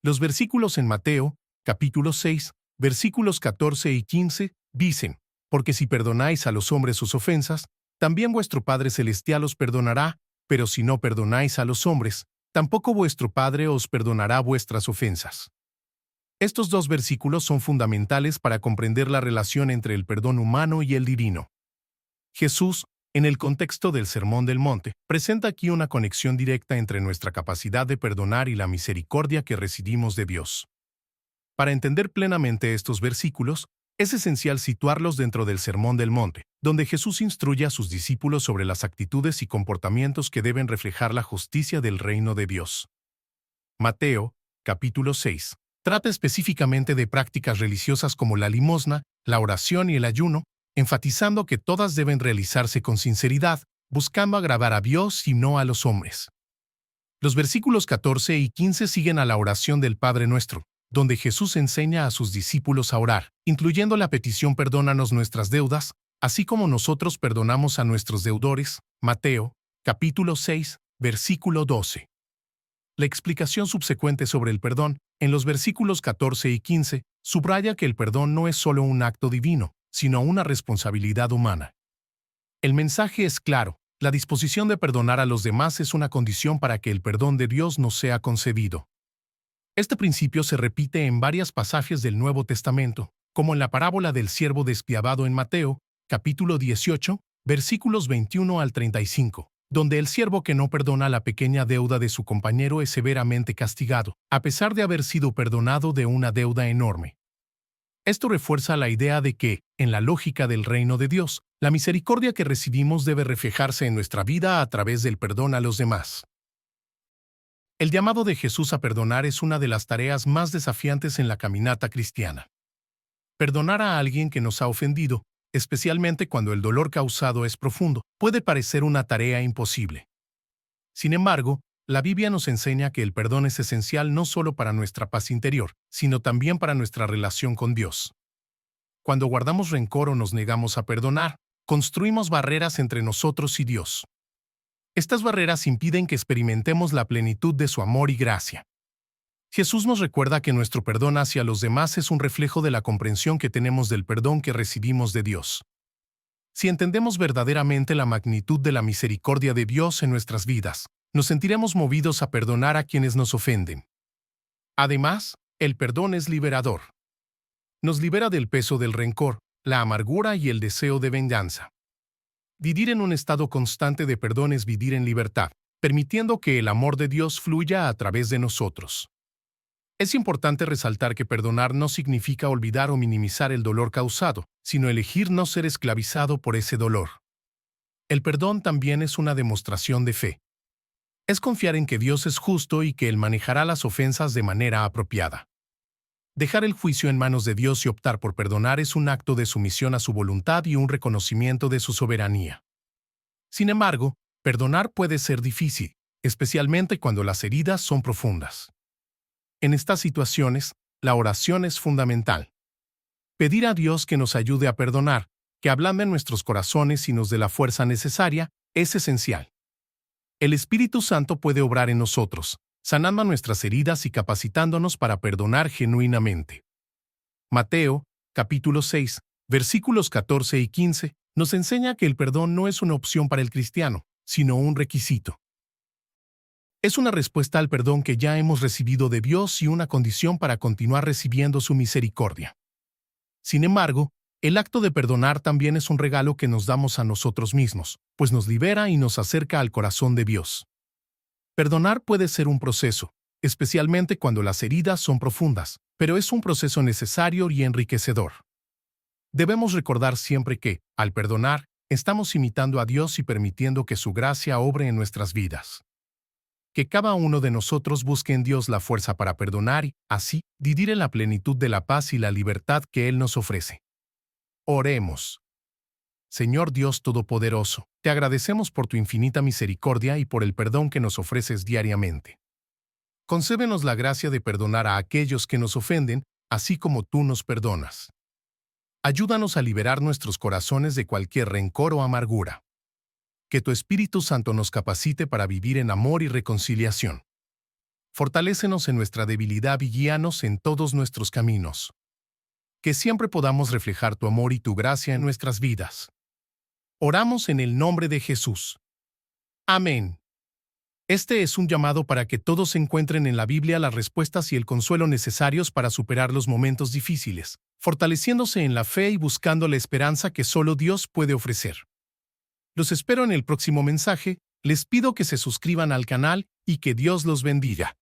Los versículos en Mateo, capítulo 6, versículos 14 y 15, dicen, «Porque si perdonáis a los hombres sus ofensas, también vuestro Padre Celestial os perdonará, pero si no perdonáis a los hombres, tampoco vuestro Padre os perdonará vuestras ofensas». Estos dos versículos son fundamentales para comprender la relación entre el perdón humano y el divino. Jesús, en el contexto del Sermón del Monte, presenta aquí una conexión directa entre nuestra capacidad de perdonar y la misericordia que recibimos de Dios. Para entender plenamente estos versículos, es esencial situarlos dentro del Sermón del Monte, donde Jesús instruye a sus discípulos sobre las actitudes y comportamientos que deben reflejar la justicia del reino de Dios. Mateo, capítulo 6, trata específicamente de prácticas religiosas como la limosna, la oración y el ayuno, enfatizando que todas deben realizarse con sinceridad, buscando agradar a Dios y no a los hombres. Los versículos 14 y 15 siguen a la oración del Padre Nuestro, donde Jesús enseña a sus discípulos a orar, incluyendo la petición «Perdónanos nuestras deudas», así como nosotros perdonamos a nuestros deudores. Mateo, capítulo 6, versículo 12. La explicación subsecuente sobre el perdón, en los versículos 14 y 15, subraya que el perdón no es solo un acto divino, sino una responsabilidad humana. El mensaje es claro: la disposición de perdonar a los demás es una condición para que el perdón de Dios nos sea concedido. Este principio se repite en varios pasajes del Nuevo Testamento, como en la parábola del siervo despiadado en Mateo, capítulo 18, versículos 21 al 35, donde el siervo que no perdona la pequeña deuda de su compañero es severamente castigado, a pesar de haber sido perdonado de una deuda enorme. Esto refuerza la idea de que, en la lógica del reino de Dios, la misericordia que recibimos debe reflejarse en nuestra vida a través del perdón a los demás. El llamado de Jesús a perdonar es una de las tareas más desafiantes en la caminata cristiana. Perdonar a alguien que nos ha ofendido, especialmente cuando el dolor causado es profundo, puede parecer una tarea imposible. Sin embargo, la Biblia nos enseña que el perdón es esencial no solo para nuestra paz interior, sino también para nuestra relación con Dios. Cuando guardamos rencor o nos negamos a perdonar, construimos barreras entre nosotros y Dios. Estas barreras impiden que experimentemos la plenitud de su amor y gracia. Jesús nos recuerda que nuestro perdón hacia los demás es un reflejo de la comprensión que tenemos del perdón que recibimos de Dios. Si entendemos verdaderamente la magnitud de la misericordia de Dios en nuestras vidas, nos sentiremos movidos a perdonar a quienes nos ofenden. Además, el perdón es liberador. Nos libera del peso del rencor, la amargura y el deseo de venganza. Vivir en un estado constante de perdón es vivir en libertad, permitiendo que el amor de Dios fluya a través de nosotros. Es importante resaltar que perdonar no significa olvidar o minimizar el dolor causado, sino elegir no ser esclavizado por ese dolor. El perdón también es una demostración de fe. Es confiar en que Dios es justo y que Él manejará las ofensas de manera apropiada. Dejar el juicio en manos de Dios y optar por perdonar es un acto de sumisión a su voluntad y un reconocimiento de su soberanía. Sin embargo, perdonar puede ser difícil, especialmente cuando las heridas son profundas. En estas situaciones, la oración es fundamental. Pedir a Dios que nos ayude a perdonar, que ablande nuestros corazones y nos dé la fuerza necesaria, es esencial. El Espíritu Santo puede obrar en nosotros, sanando nuestras heridas y capacitándonos para perdonar genuinamente. Mateo, capítulo 6, versículos 14 y 15, nos enseña que el perdón no es una opción para el cristiano, sino un requisito. Es una respuesta al perdón que ya hemos recibido de Dios y una condición para continuar recibiendo su misericordia. Sin embargo, el acto de perdonar también es un regalo que nos damos a nosotros mismos, pues nos libera y nos acerca al corazón de Dios. Perdonar puede ser un proceso, especialmente cuando las heridas son profundas, pero es un proceso necesario y enriquecedor. Debemos recordar siempre que, al perdonar, estamos imitando a Dios y permitiendo que su gracia obre en nuestras vidas. Que cada uno de nosotros busque en Dios la fuerza para perdonar y, así, vivir en la plenitud de la paz y la libertad que Él nos ofrece. Oremos. Señor Dios Todopoderoso, te agradecemos por tu infinita misericordia y por el perdón que nos ofreces diariamente. Concédenos la gracia de perdonar a aquellos que nos ofenden, así como tú nos perdonas. Ayúdanos a liberar nuestros corazones de cualquier rencor o amargura. Que tu Espíritu Santo nos capacite para vivir en amor y reconciliación. Fortalécenos en nuestra debilidad y guíanos en todos nuestros caminos. Que siempre podamos reflejar tu amor y tu gracia en nuestras vidas. Oramos en el nombre de Jesús. Amén. Este es un llamado para que todos encuentren en la Biblia las respuestas y el consuelo necesarios para superar los momentos difíciles, fortaleciéndose en la fe y buscando la esperanza que solo Dios puede ofrecer. Los espero en el próximo mensaje, les pido que se suscriban al canal y que Dios los bendiga.